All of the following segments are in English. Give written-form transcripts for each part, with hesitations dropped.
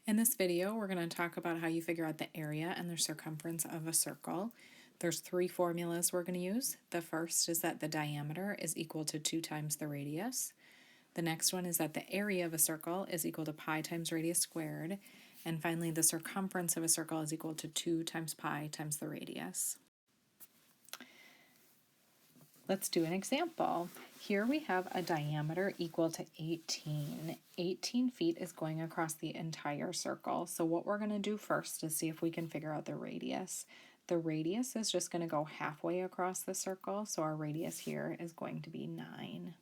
In this video, we're going to talk about how you figure out the area and the circumference of a circle. There's three formulas we're going to use. The first is that the diameter is equal to 2 times the radius. The next one is that the area of a circle is equal to pi times radius squared. And finally, the circumference of a circle is equal to 2 times pi times the radius. Let's do an example. Here we have a diameter equal to 18. 18 feet is going across the entire circle. So what we're going to do first is see if we can figure out the radius. The radius is just going to go halfway across the circle, so our radius here is going to be 9.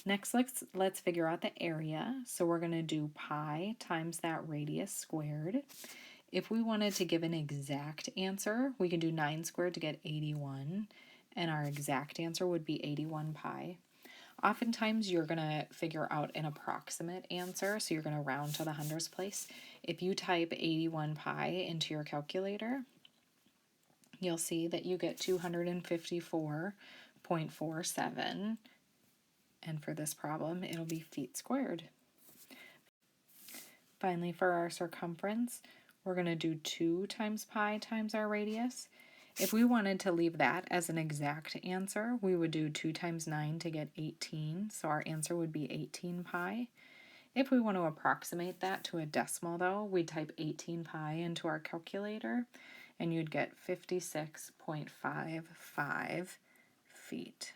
Next, let's figure out the area. So we're going to do pi times that radius squared. If we wanted to give an exact answer, we can do 9 squared to get 81. And our exact answer would be 81 pi. Oftentimes you're going to figure out an approximate answer, so you're going to round to the hundredths place. If you type 81 pi into your calculator, you'll see that you get 254.47, and for this problem it'll be feet squared. Finally, for our circumference, we're going to do 2 times pi times our radius. If we wanted to leave that as an exact answer, we would do 2 times 9 to get 18, so our answer would be 18 pi. If we want to approximate that to a decimal, though, we'd type 18 pi into our calculator, and you'd get 56.55 feet.